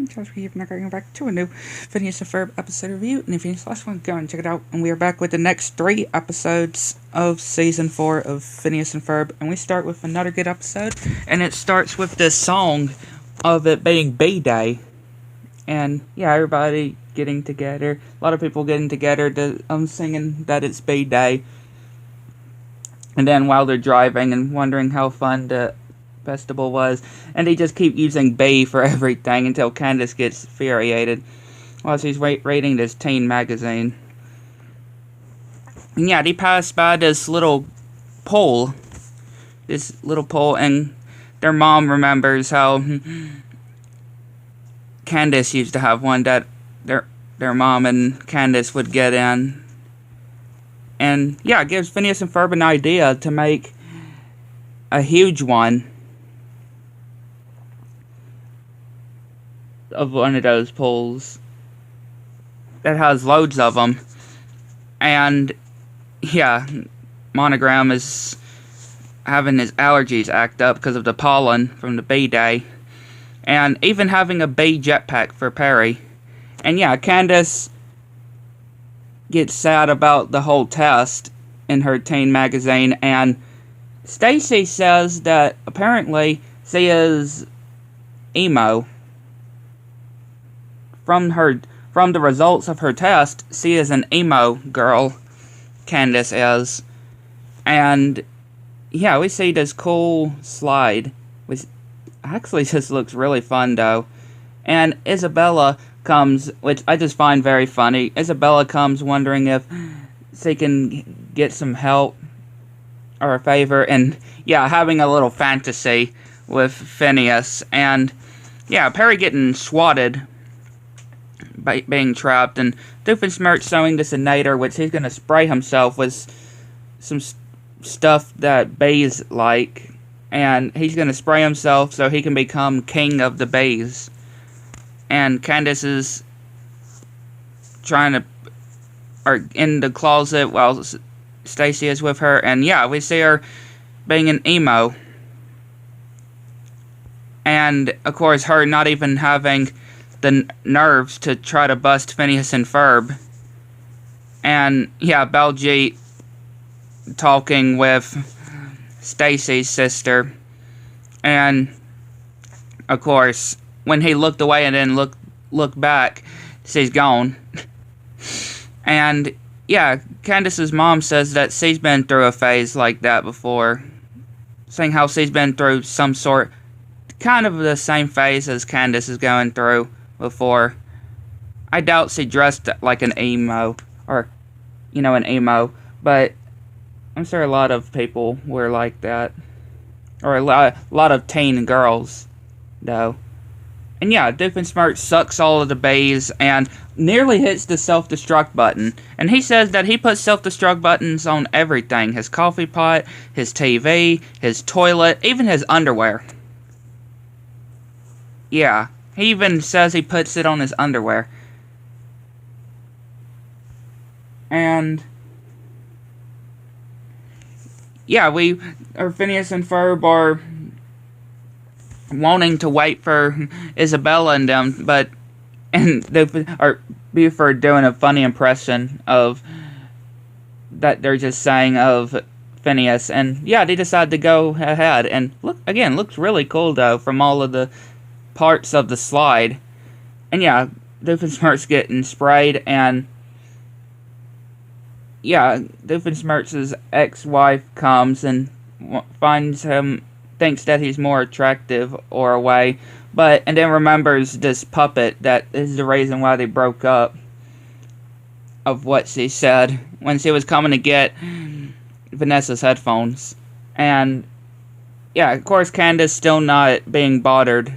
I'm Josh. We're now going back to a new Phineas and Ferb episode review. And if you missed the last one, go and check it out. And we are back with the next 3 episodes of Season 4 of Phineas and Ferb. And we start with another good episode. And it starts with this song of it being B-Day. And yeah, everybody getting together. A lot of people getting together to singing that it's B-Day. And then while they're driving and wondering how fun the festival was, and they just keep using B for everything until Candace gets infuriated while she's reading this teen magazine. And yeah, they pass by this little pole, and their mom remembers how Candace used to have one that their mom and Candace would get in. And yeah, it gives Phineas and Ferb an idea to make a huge one of one of those pools that has loads of them. And yeah, Monogram is having his allergies act up because of the pollen from the B-Day, and even having a bee jetpack for Perry. And yeah, Candace gets sad about the whole test in her teen magazine, and Stacy says that apparently she is emo. From the results of her test, she is an emo girl, Candace is. And yeah, we see this cool slide, which actually just looks really fun though. And Isabella comes, which I just find very funny. Isabella comes wondering if she can get some help or a favor, and yeah, having a little fantasy with Phineas. And yeah, Perry getting swatted by being trapped, and Doofenshmirtz showing this innator, which he's going to spray himself with some stuff that bees like, and he's going to spray himself so he can become king of the bees. And Candace is in the closet while Stacy is with her, and yeah, we see her being an emo. And of course, her not even having the nerves to try to bust Phineas and Ferb. And yeah, Baljeet talking with Stacy's sister. And of course, when he looked away and then looked back, she's gone. And yeah, Candace's mom says that she's been through a phase like that before, saying how she's been through some sort, kind of the same phase as Candace is going through before. I doubt she dressed like an emo, or, an emo, but I'm sure a lot of people were like that, or a lot of teen girls, though. And yeah, Doofenshmirtz sucks all of the bees and nearly hits the self-destruct button. And he says that he puts self-destruct buttons on everything. His coffee pot, his TV, his toilet, even his underwear. Yeah, he even says he puts it on his underwear. And yeah, Phineas and Ferb are wanting to wait for Isabella and them, Buford doing a funny impression of that they're just saying of Phineas, and yeah, they decide to go ahead, and looks really cool though from all of the parts of the slide. And yeah, Doofenshmirtz getting sprayed, and yeah, Doofenshmirtz's ex-wife comes and finds him, thinks that he's more attractive or away, and then remembers this puppet that is the reason why they broke up, of what she said when she was coming to get Vanessa's headphones. And yeah, of course, Candace still not being bothered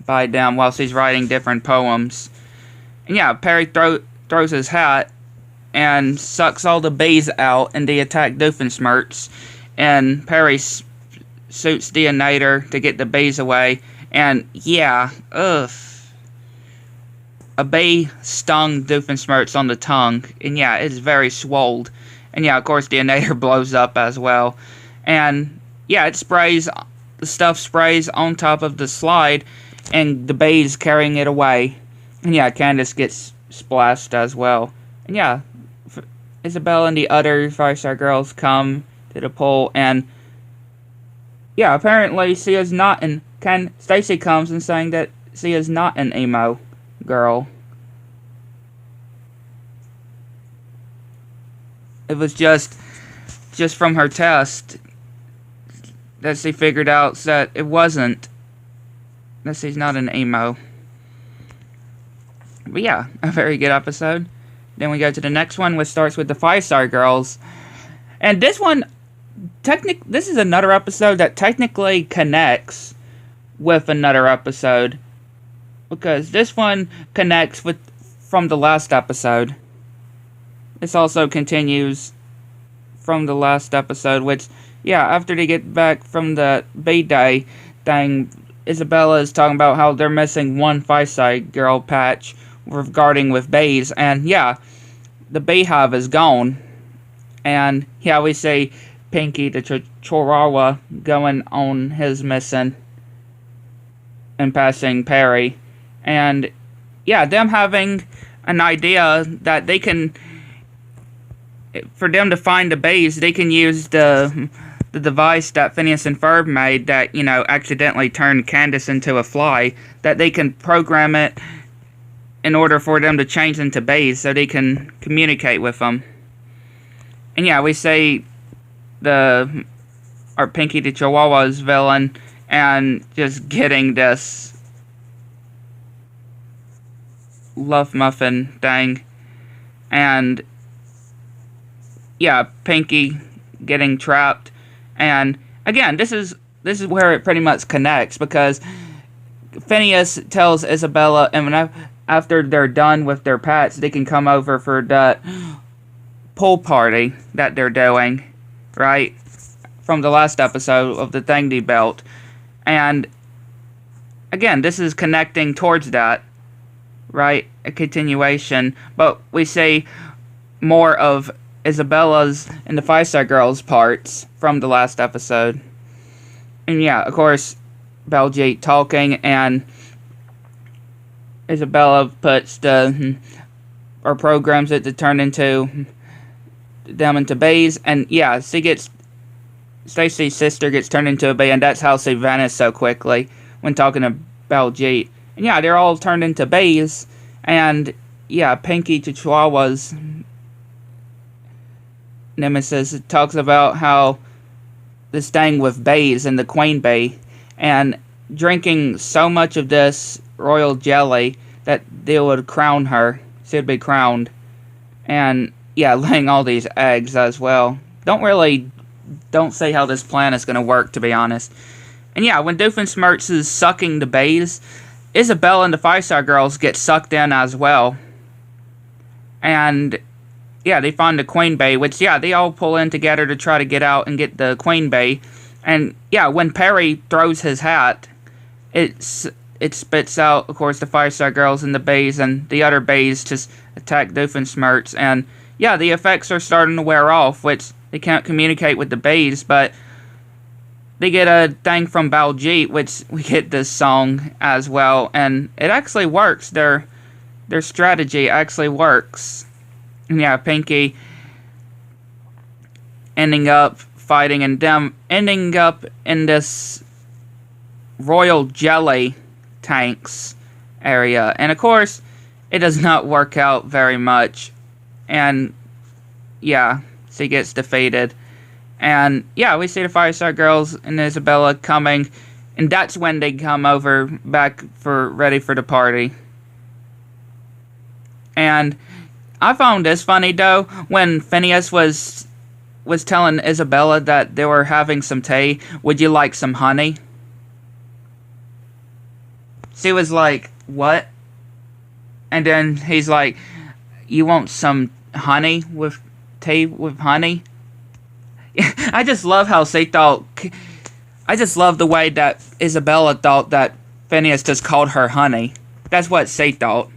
by them while she's writing different poems. And yeah, Perry throws his hat and sucks all the bees out, and they attack Doofenshmirtz, and Perry shoots the innator to get the bees away. And yeah, a bee stung Doofenshmirtz on the tongue, and yeah, it's very swolled. And yeah, of course, the innator blows up as well. And yeah, the stuff sprays on top of the slide, and the bees carrying it away. And yeah, Candace gets splashed as well. And yeah, Isabella and the other 5-star girls come to the pool, and yeah, apparently she is not Stacy comes and saying that she is not an emo girl. It was just from her test that she figured out that it wasn't, that she's not an emo. But yeah, a very good episode. Then we go to the next one, which starts with the 5-star girls. And this one, this is another episode that technically connects with another episode, because this one connects from the last episode. This also continues from the last episode, which, yeah, after they get back from the B-Day thing, Isabella is talking about how they're missing one 5-star girl patch regarding with bees, and yeah, the beehive is gone. And yeah, we see Pinky the Chihuahua going on his mission and passing Perry. And yeah, them having an idea that they can, for them to find the bees, they can use the device that Phineas and Ferb made that, you know, accidentally turned Candace into a fly, that they can program it in order for them to change into bees so they can communicate with them. And yeah, we see our Pinky the Chihuahua's villain and just getting this love muffin thing, and yeah, Pinky getting trapped. And again, this is where it pretty much connects, because Phineas tells Isabella, and after they're done with their pets, they can come over for that pool party that they're doing, right? From the last episode of the Thingy Belt. And again, this is connecting towards that, right? A continuation. But we see more of Isabella's and the 5-star girls parts from the last episode. And yeah, of course, Baljeet talking, and Isabella puts or programs it to turn them into bees. And yeah, Stacy's sister gets turned into a bee, and that's how she vanished so quickly when talking to Baljeet. And yeah, they're all turned into bees. And yeah, Pinky Chihuahua's nemesis talks about how this thing with bees and the queen bee, and drinking so much of this royal jelly that they would crown her. She would be crowned. And yeah, laying all these eggs as well. Don't say how this plan is going to work, to be honest. And yeah, when Doofenshmirtz is sucking the bees, Isabella and the 5-star girls get sucked in as well. And yeah, they find the queen bee, which yeah, they all pull in together to try to get out and get the queen bee. And yeah, when Perry throws his hat, it spits out, of course, the 5-star girls and the bees, and the other bees just attack Doofenshmirtz. And yeah, the effects are starting to wear off, which they can't communicate with the bees, but they get a thing from Baljeet, which we get this song as well, and it actually works. Their strategy actually works. And yeah, Pinky ending up fighting, and them ending up in this royal jelly tanks area. And of course, it does not work out very much. And yeah, she gets defeated. And yeah, we see the 5-star girls and Isabella coming, and that's when they come over back ready for the party. And I found this funny though, when Phineas was telling Isabella that they were having some tea. Would you like some honey? She was like, what? And then he's like, you want some honey with tea with honey? I just love how they thought. I just love the way that Isabella thought that Phineas just called her honey. That's what she thought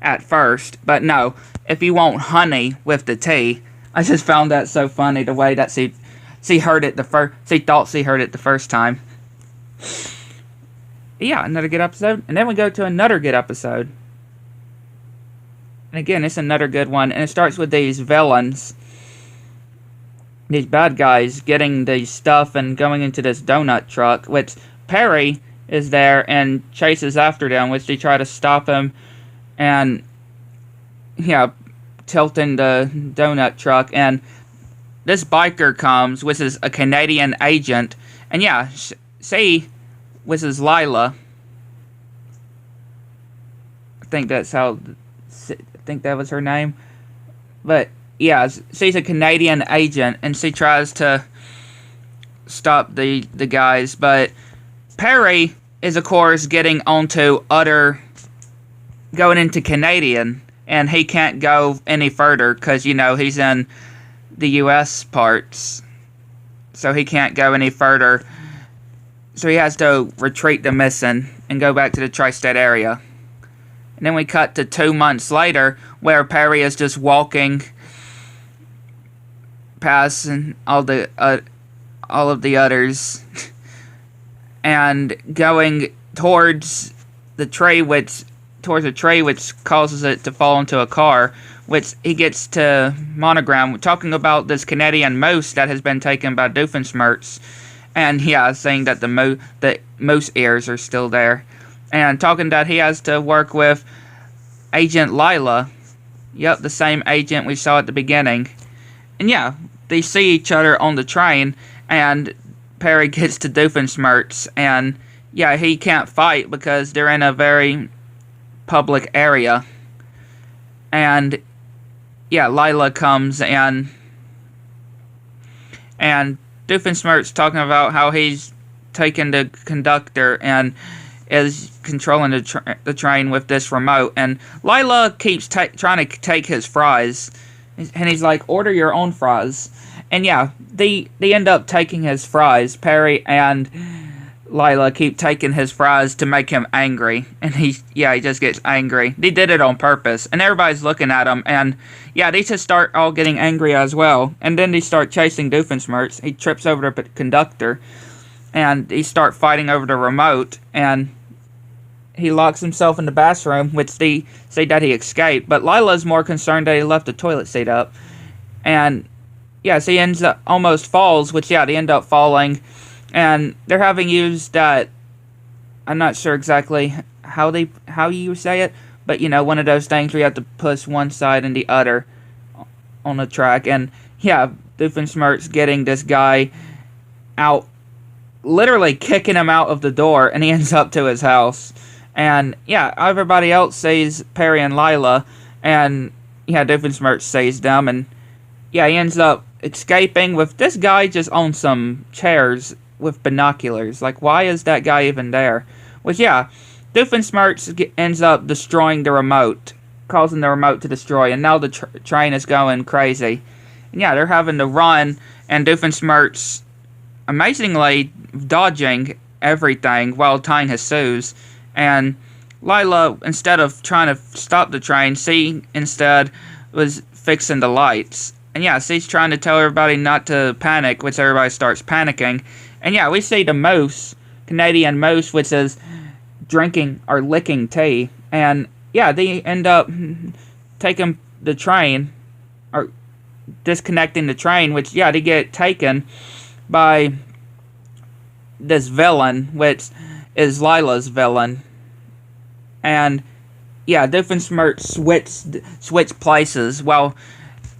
at first. But no, if you want honey with the tea, I just found that so funny, the way that she heard it she thought she heard it the first time. Yeah, another good episode. And then we go to another good episode. And again, it's another good one. And it starts with these villains, these bad guys, getting the stuff and going into this donut truck, which Perry is there and chases after them, which they try to stop him and, yeah, tilting the donut truck. And this biker comes, which is a Canadian agent. And yeah, see, which is Lila. I think that was her name. But yeah, she's a Canadian agent, and she tries to stop the guys. But Perry is, of course, going into Canadian, and he can't go any further because, you know, he's in the U.S. parts, so he can't go any further. So he has to retreat to Missing and go back to the tri-state area. And then we cut to 2 months later, where Perry is just walking past all of the others and going towards a tree which causes it to fall into a car, which he gets to monogram, talking about this Canadian moose that has been taken by Doofenshmirtz. And yeah, saying that the moose ears are still there. And talking that he has to work with Agent Lila. Yep, the same agent we saw at the beginning. And yeah, they see each other on the train, and Perry gets to Doofenshmirtz, and yeah, he can't fight because they're in a very public area. And yeah, Lila comes, and Doofenshmirtz talking about how he's taken the conductor and is controlling the train with this remote. And Lila keeps trying to take his fries, and he's like, order your own fries. And yeah, they end up taking his fries. Perry and Lila keep taking his fries to make him angry, and he just gets angry. They did it on purpose, and everybody's looking at him, and yeah, they just start all getting angry as well. And then they start chasing Doofenshmirtz. He trips over the conductor, and they start fighting over the remote, and he locks himself in the bathroom, which they say that he escaped, but Lila's more concerned that he left the toilet seat up. And yeah, so he ends up almost falls, which yeah, they end up falling. And they're having used that, I'm not sure exactly how you say it, but you know, one of those things where you have to push one side and the other on the track. And yeah, Doofenshmirtz getting this guy out, literally kicking him out of the door, and he ends up to his house. And yeah, everybody else sees Perry and Lila, and yeah, Doofenshmirtz sees them, and yeah, he ends up escaping with this guy just on some chairs with binoculars. Like, why is that guy even there? Which yeah, Doofenshmirtz ends up destroying the remote, causing the remote to destroy, and now the train is going crazy. And yeah, they're having to run, and Doofenshmirtz amazingly dodging everything while tying his shoes. And Lila, instead of trying to stop the train, she instead was fixing the lights. And yeah, she's trying to tell everybody not to panic, which everybody starts panicking. And yeah, we see the moose, Canadian moose, which is drinking or licking tea. And yeah, they end up taking the train, or disconnecting the train, which yeah, they get taken by this villain, which is Lila's villain. And yeah, Doofenshmirtz switched places. Well,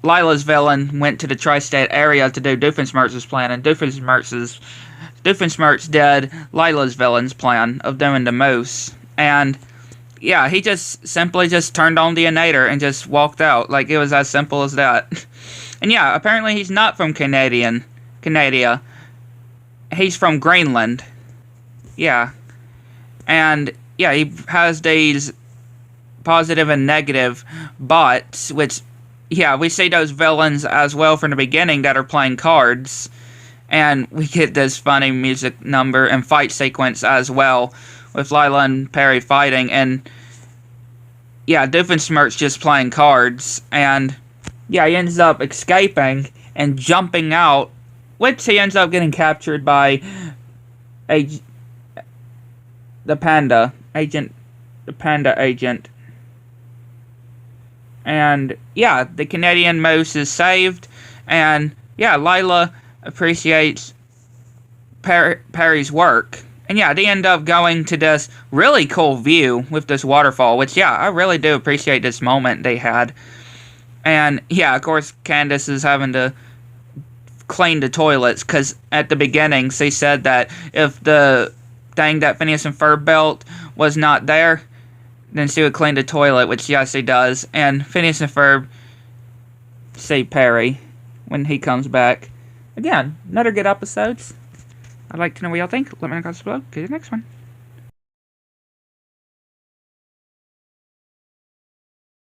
Lila's villain went to the tri-state area to do Doofenshmirtz's plan, and Doofenshmirtz did Lila's villain's plan of doing the moose. And yeah, he just simply turned on the inator and just walked out. Like, it was as simple as that. And yeah, apparently he's not from Canada. He's from Greenland. Yeah. And yeah, he has these positive and negative bots, which yeah, we see those villains as well from the beginning that are playing cards. And we get this funny music number and fight sequence as well, with Lila and Perry fighting. And yeah, Doofenshmirtz just playing cards. And yeah, he ends up escaping and jumping out, which he ends up getting captured by the the panda agent. And yeah, the Canadian moose is saved, and yeah, Lila appreciates Perry's work. And yeah, they end up going to this really cool view with this waterfall, which yeah, I really do appreciate this moment they had. And yeah, of course, Candace is having to clean the toilets, because at the beginning they said that if the thing that Phineas and Ferb built was not there, then she would clean the toilet, which yes, she does. And Phineas and Ferb save Perry when he comes back. Again, another good episode. I'd like to know what y'all think. Let me know in the comments below. See you in the next one.